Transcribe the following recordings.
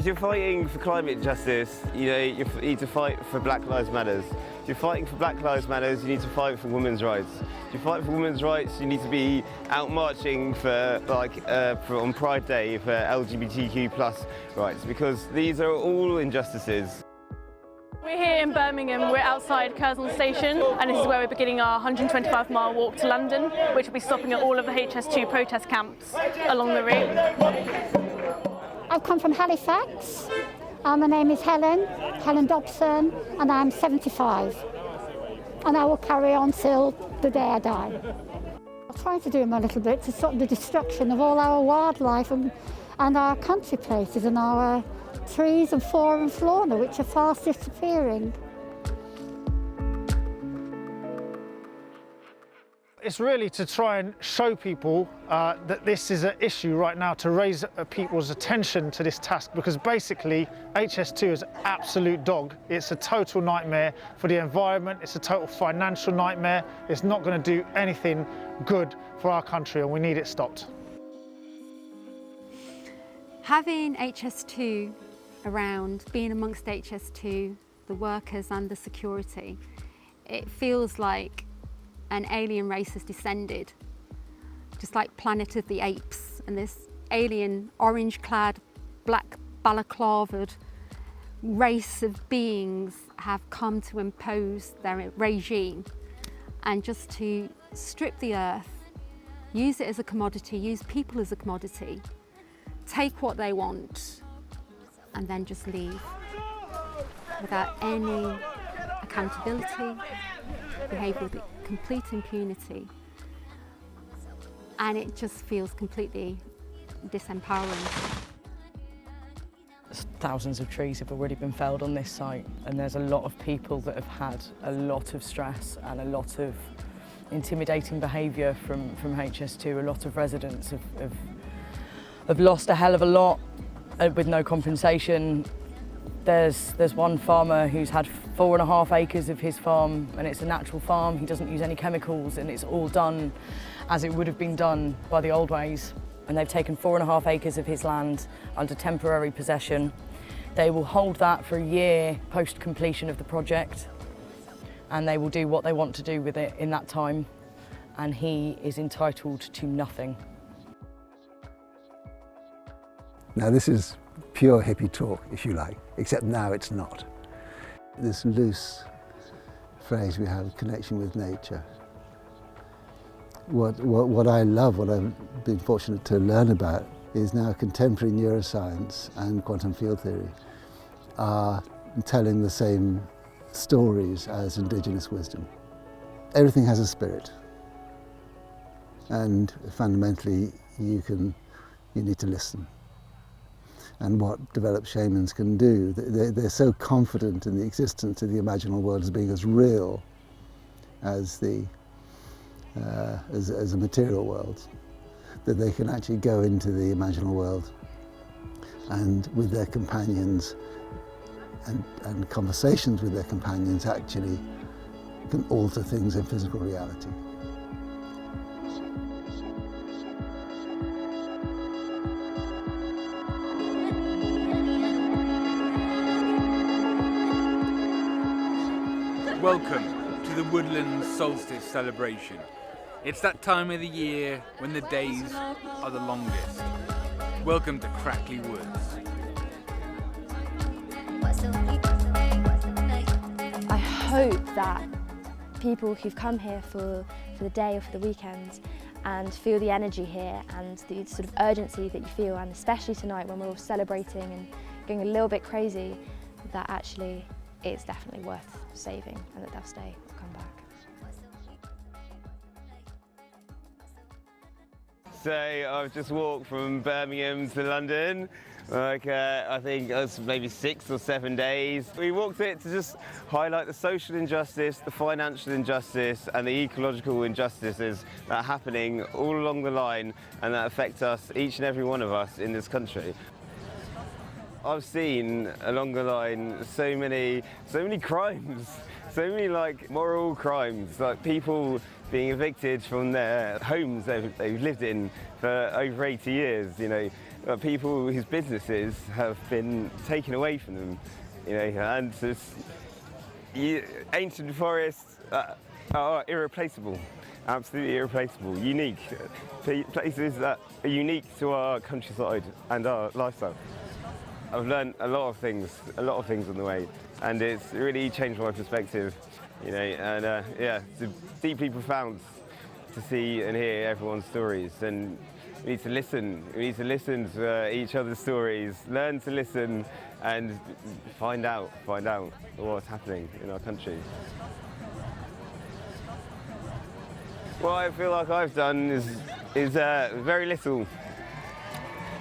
If you're fighting for climate justice, you need to fight for Black Lives Matter. If you're fighting for Black Lives Matter, you need to fight for women's rights. If you fight for women's rights, you need to be out marching on Pride Day for LGBTQ+ rights, because these are all injustices. We're here in Birmingham, we're outside Curzon Station, and this is where we're beginning our 125-mile walk to London, which will be stopping at all of the HS2 protest camps along the route. I've come from Halifax. My name is Helen Dobson, and I'm 75. And I will carry on till the day I die. I'm trying to do my little bit to stop the destruction of all our wildlife and our country places and our trees and flora and fauna, which are fast disappearing. It's really to try and show people that this is an issue right now, to raise people's attention to this task, because basically HS2 is an absolute dog. It's a total nightmare for the environment, it's a total financial nightmare. It's not going to do anything good for our country, and we need it stopped. Having HS2 around, being amongst HS2, the workers and the security, it feels like an alien race has descended, just like Planet of the Apes, and this alien orange-clad, black balaclavaed race of beings have come to impose their regime and just to strip the earth, use it as a commodity, use people as a commodity, take what they want and then just leave without any accountability, behave with complete impunity, and it just feels completely disempowering. Thousands of trees have already been felled on this site, and there's a lot of people that have had a lot of stress and a lot of intimidating behaviour from HS2. A lot of residents have lost a hell of a lot with no compensation. There's one farmer who's had 4.5 acres of his farm, and it's a natural farm. He doesn't use any chemicals, and it's all done as it would have been done by the old ways. And they've taken 4.5 acres of his land under temporary possession. They will hold that for a year post completion of the project, and they will do what they want to do with it in that time, and he is entitled to nothing. Now this is pure hippie talk, if you like, except now it's not. This loose phrase we have, connection with nature. What I love, what I've been fortunate to learn about, is now contemporary neuroscience and quantum field theory are telling the same stories as indigenous wisdom. Everything has a spirit, and fundamentally you need to listen. And what developed shamans can do, they're so confident in the existence of the imaginal world as being as real as as a material world, that they can actually go into the imaginal world and with their companions and conversations with their companions actually can alter things in physical reality. Welcome to the woodland solstice celebration. It's that time of the year when the days are the longest. Welcome to Crackley Woods. I hope that people who've come here for the day or for the weekend and feel the energy here and the sort of urgency that you feel, and especially tonight when we're all celebrating and going a little bit crazy, that actually it's definitely worth saving and that they'll stay or come back. So I've just walked from Birmingham to London, I think it was maybe 6 or 7 days. We walked it to just highlight the social injustice, the financial injustice and the ecological injustices that are happening all along the line and that affect us, each and every one of us in this country. I've seen along the line so many crimes, so many moral crimes, like people being evicted from their homes they've lived in for over 80 years, people whose businesses have been taken away from them, you know, and this, ancient forests are irreplaceable, absolutely irreplaceable, unique, places that are unique to our countryside and our lifestyle. I've learned a lot of things on the way, and it's really changed my perspective, you know, and yeah, it's deeply profound to see and hear everyone's stories, and we need to listen to each other's stories, learn to listen and find out what's happening in our country. What I feel like I've done is very little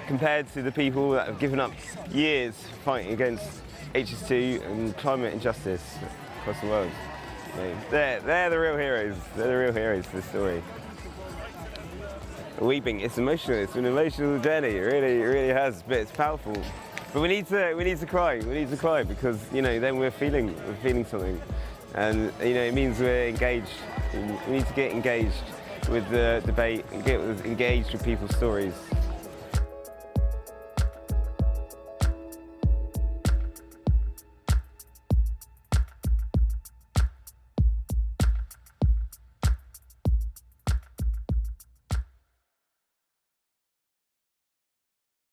compared to the people that have given up years fighting against HS2 and climate injustice across the world. You know, they're the real heroes. They're the real heroes of this story. Weeping, it's emotional. It's an emotional journey. It really has, but it's powerful. But we need to cry. We need to cry because, you know, then we're feeling something, and you know it means we're engaged. We need to get engaged with the debate and get engaged with people's stories.